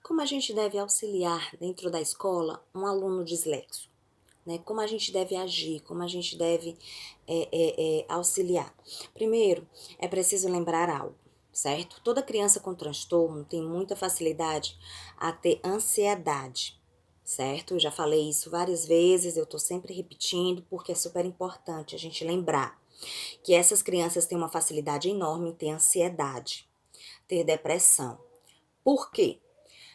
como a gente deve auxiliar dentro da escola um aluno dislexo, né? Como a gente deve agir, como a gente deve auxiliar. Primeiro, é preciso lembrar algo, certo? Toda criança com transtorno tem muita facilidade a ter ansiedade, certo? Eu já falei isso várias vezes, eu tô sempre repetindo porque é super importante a gente lembrar que essas crianças têm uma facilidade enorme em ter ansiedade, ter depressão. Por quê?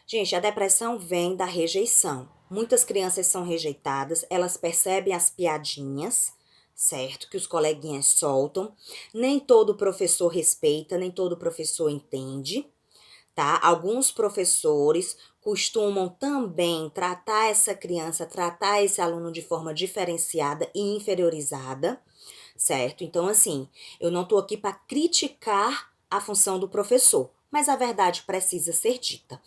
Gente, a depressão vem da rejeição. Muitas crianças são rejeitadas, elas percebem as piadinhas, certo? Que os coleguinhas soltam. Nem todo professor respeita, nem todo professor entende, tá? Alguns professores costumam também tratar essa criança, tratar esse aluno de forma diferenciada e inferiorizada, certo? Então, assim, eu não tô aqui para criticar a função do professor, mas a verdade precisa ser dita.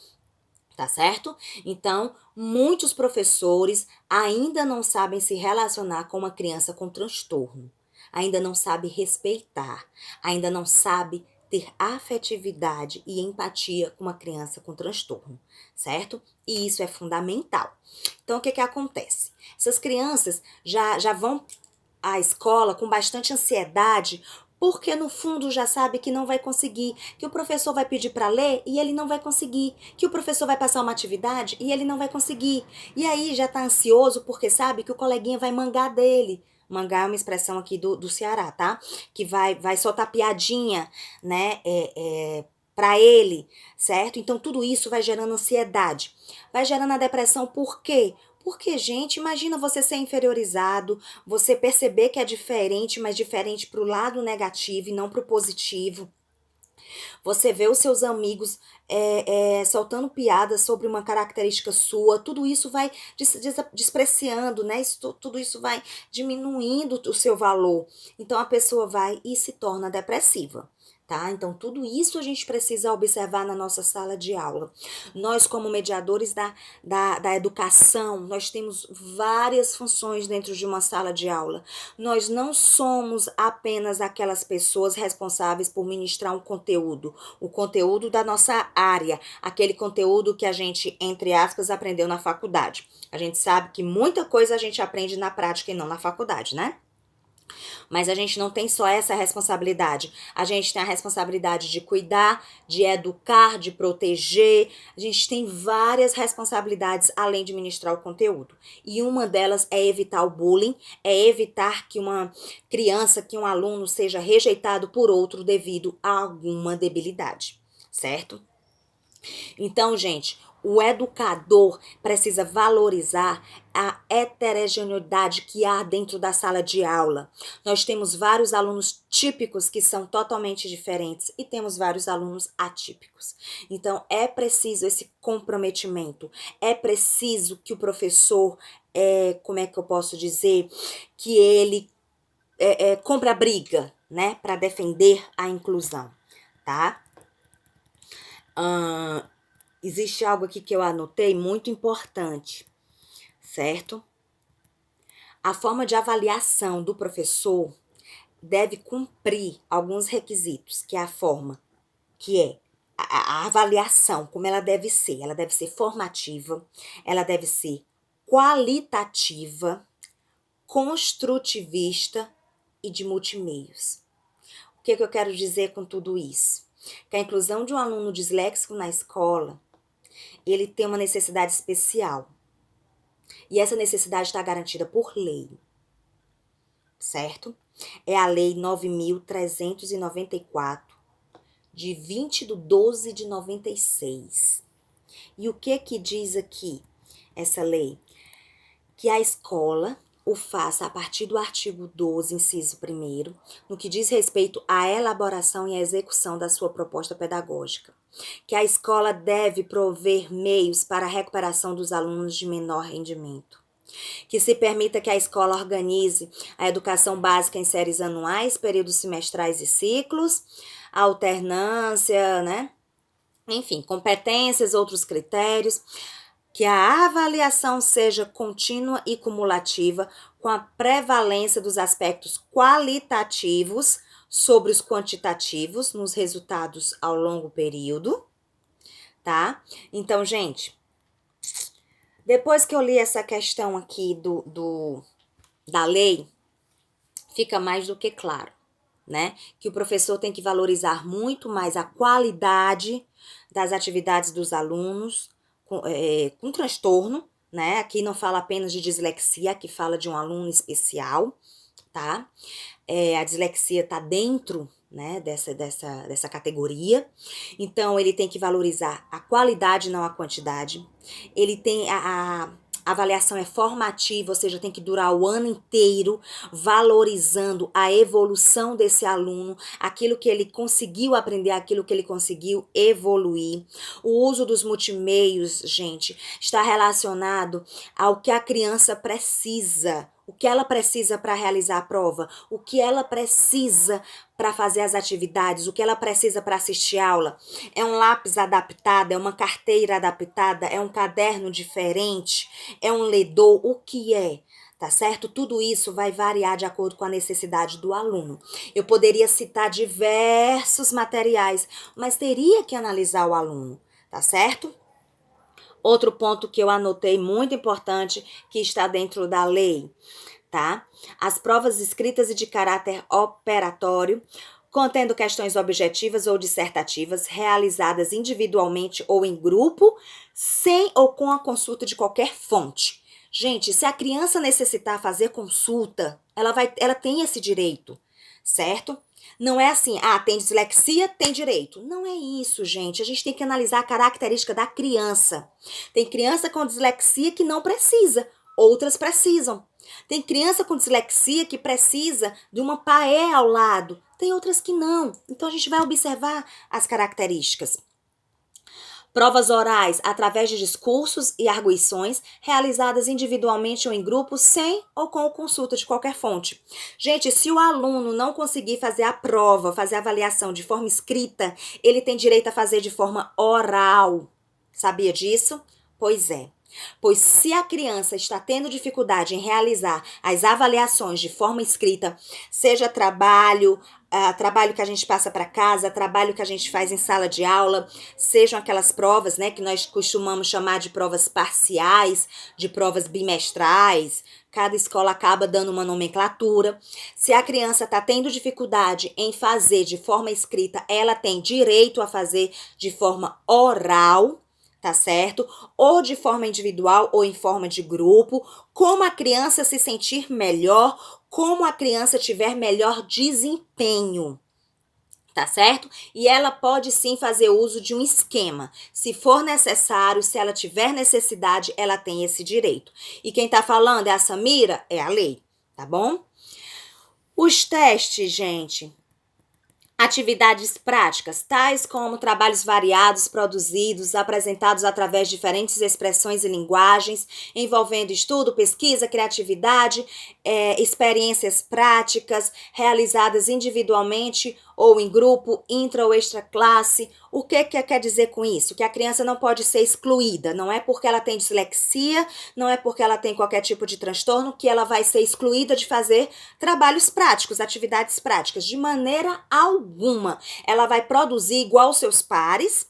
Tá certo? Então, muitos professores ainda não sabem se relacionar com uma criança com transtorno, ainda não sabe respeitar, ainda não sabe ter afetividade e empatia com uma criança com transtorno, certo? E isso é fundamental. Então, o que que acontece? Essas crianças já vão à escola com bastante ansiedade, porque no fundo já sabe que não vai conseguir, que o professor vai pedir para ler e ele não vai conseguir, que o professor vai passar uma atividade e ele não vai conseguir. E aí já tá ansioso porque sabe que o coleguinha vai mangar dele. Mangar é uma expressão aqui do Ceará, tá? Que vai soltar piadinha, né? Para ele, certo? Então tudo isso vai gerando ansiedade. Vai gerando a depressão por quê? Porque, gente, imagina você ser inferiorizado, você perceber que é diferente, mas diferente pro lado negativo e não pro positivo. Você vê os seus amigos soltando piadas sobre uma característica sua, tudo isso vai despreciando, né? Tudo isso vai diminuindo o seu valor. Então a pessoa vai e se torna depressiva. Tá? Então, tudo isso a gente precisa observar na nossa sala de aula. Nós, como mediadores da educação, nós temos várias funções dentro de uma sala de aula. Nós não somos apenas aquelas pessoas responsáveis por ministrar um conteúdo, o conteúdo da nossa área, aquele conteúdo que a gente, entre aspas, aprendeu na faculdade. A gente sabe que muita coisa a gente aprende na prática e não na faculdade, né? Mas a gente não tem só essa responsabilidade. A gente tem a responsabilidade de cuidar, de educar, de proteger. A gente tem várias responsabilidades além de ministrar o conteúdo. E uma delas é evitar o bullying, é evitar que uma criança, que um aluno seja rejeitado por outro devido a alguma debilidade, certo? Então, gente, o educador precisa valorizar a heterogeneidade que há dentro da sala de aula. Nós temos vários alunos típicos que são totalmente diferentes e temos vários alunos atípicos. Então, é preciso esse comprometimento, é preciso que o professor, como é que eu posso dizer, que ele compre a briga, né, para defender a inclusão, tá? Ahn, Existe algo aqui que eu anotei muito importante, certo? A forma de avaliação do professor deve cumprir alguns requisitos, que é a forma, que é a avaliação, como ela deve ser. Ela deve ser formativa, ela deve ser qualitativa, construtivista e de multimeios. O que eu quero dizer com tudo isso? Que a inclusão de um aluno disléxico na escola, ele tem uma necessidade especial. E essa necessidade está garantida por lei, certo? É a Lei 9.394, de 20/12/96. E o que diz aqui essa lei? Que a escola o faça a partir do artigo 12, inciso 1º, no que diz respeito à elaboração e à execução da sua proposta pedagógica. Que a escola deve prover meios para a recuperação dos alunos de menor rendimento. Que se permita que a escola organize a educação básica em séries anuais, períodos semestrais e ciclos, alternância, né? Enfim, competências, outros critérios. Que a avaliação seja contínua e cumulativa, com a prevalência dos aspectos qualitativos sobre os quantitativos nos resultados ao longo período, tá? Então, gente, depois que eu li essa questão aqui da lei, fica mais do que claro, né? Que o professor tem que valorizar muito mais a qualidade das atividades dos alunos com transtorno, né? Aqui não fala apenas de dislexia, aqui fala de um aluno especial, tá? A dislexia tá dentro, né, dessa categoria. Então, ele tem que valorizar a qualidade, não a quantidade. Ele tem a avaliação é formativa, ou seja, tem que durar o ano inteiro, valorizando a evolução desse aluno, aquilo que ele conseguiu aprender, aquilo que ele conseguiu evoluir. O uso dos multimeios, gente, está relacionado ao que a criança precisa. O que ela precisa para realizar a prova, o que ela precisa para fazer as atividades, o que ela precisa para assistir aula. É um lápis adaptado, é uma carteira adaptada, é um caderno diferente, é um ledor, o que é? Tá certo? Tudo isso vai variar de acordo com a necessidade do aluno. Eu poderia citar diversos materiais, mas teria que analisar o aluno, tá certo? Outro ponto que eu anotei muito importante que está dentro da lei, tá? As provas escritas e de caráter operatório, contendo questões objetivas ou dissertativas, realizadas individualmente ou em grupo, sem ou com a consulta de qualquer fonte. Gente, se a criança necessitar fazer consulta, ela tem esse direito, certo? Não é assim, tem dislexia, tem direito. Não é isso, gente. A gente tem que analisar a característica da criança. Tem criança com dislexia que não precisa, outras precisam. Tem criança com dislexia que precisa de uma paé ao lado, tem outras que não. Então a gente vai observar as características. Provas orais através de discursos e arguições realizadas individualmente ou em grupo, sem ou com consulta de qualquer fonte. Gente, se o aluno não conseguir fazer a prova, fazer a avaliação de forma escrita, ele tem direito a fazer de forma oral. Sabia disso? Pois é. Pois se a criança está tendo dificuldade em realizar as avaliações de forma escrita, seja trabalho, trabalho que a gente passa para casa, trabalho que a gente faz em sala de aula, sejam aquelas provas, né, que nós costumamos chamar de provas parciais, de provas bimestrais, cada escola acaba dando uma nomenclatura. Se a criança está tendo dificuldade em fazer de forma escrita, ela tem direito a fazer de forma oral, tá certo? Ou de forma individual ou em forma de grupo, como a criança se sentir melhor, como a criança tiver melhor desempenho, tá certo? E ela pode sim fazer uso de um esquema. Se for necessário, se ela tiver necessidade, ela tem esse direito. E quem tá falando é a Samira? É a lei, tá bom? Os testes, gente. Atividades práticas, tais como trabalhos variados produzidos, apresentados através de diferentes expressões e linguagens, envolvendo estudo, pesquisa, criatividade, experiências práticas, realizadas individualmente ou em grupo, intra ou extra classe. O que quer dizer com isso? Que a criança não pode ser excluída, não é porque ela tem dislexia, não é porque ela tem qualquer tipo de transtorno que ela vai ser excluída de fazer trabalhos práticos, atividades práticas, de maneira alguma. Ela vai produzir igual aos seus pares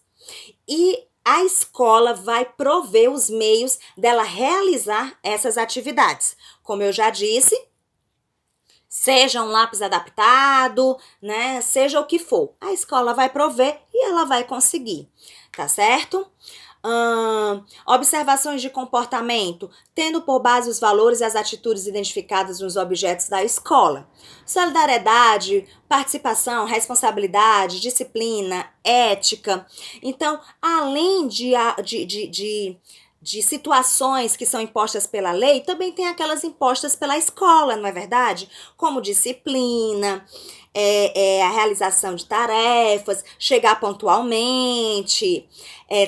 e a escola vai prover os meios dela realizar essas atividades. Como eu já disse, seja um lápis adaptado, né? Seja o que for. A escola vai prover e ela vai conseguir, tá certo? Observações de comportamento, tendo por base os valores e as atitudes identificadas nos objetos da escola. Solidariedade, participação, responsabilidade, disciplina, ética. Então, além de situações que são impostas pela lei, também tem aquelas impostas pela escola, não é verdade? Como disciplina, a realização de tarefas, chegar pontualmente,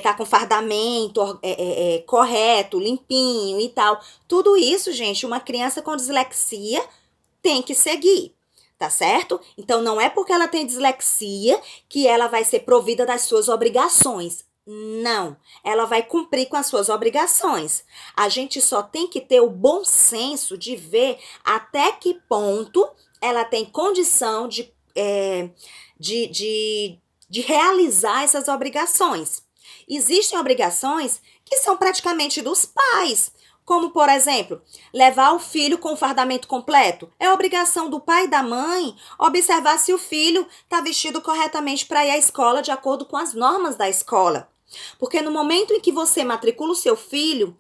tá com fardamento correto, limpinho e tal. Tudo isso, gente, uma criança com dislexia tem que seguir. Tá certo? Então, não é porque ela tem dislexia que ela vai ser provida das suas obrigações. Não, ela vai cumprir com as suas obrigações. A gente só tem que ter o bom senso de ver até que ponto ela tem condição de realizar essas obrigações. Existem obrigações que são praticamente dos pais. Como, por exemplo, levar o filho com o fardamento completo. É obrigação do pai e da mãe observar se o filho está vestido corretamente para ir à escola de acordo com as normas da escola. Porque no momento em que você matricula o seu filho,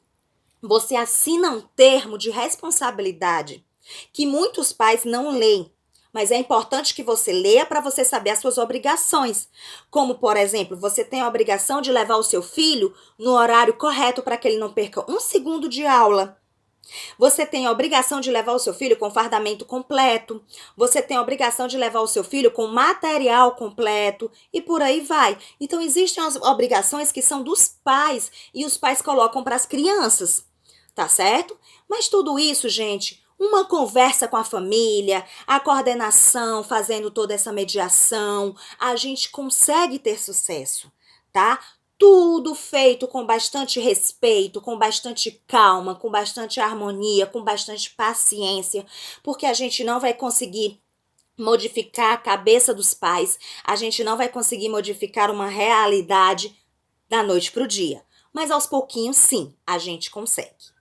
você assina um termo de responsabilidade que muitos pais não leem. Mas é importante que você leia para você saber as suas obrigações. Como, por exemplo, você tem a obrigação de levar o seu filho no horário correto para que ele não perca um segundo de aula. Você tem a obrigação de levar o seu filho com fardamento completo. Você tem a obrigação de levar o seu filho com material completo e por aí vai. Então, existem as obrigações que são dos pais e os pais colocam para as crianças, tá certo? Mas tudo isso, gente, uma conversa com a família, a coordenação, fazendo toda essa mediação, a gente consegue ter sucesso, tá? Tudo feito com bastante respeito, com bastante calma, com bastante harmonia, com bastante paciência, porque a gente não vai conseguir modificar a cabeça dos pais, a gente não vai conseguir modificar uma realidade da noite para o dia. Mas aos pouquinhos, sim, a gente consegue.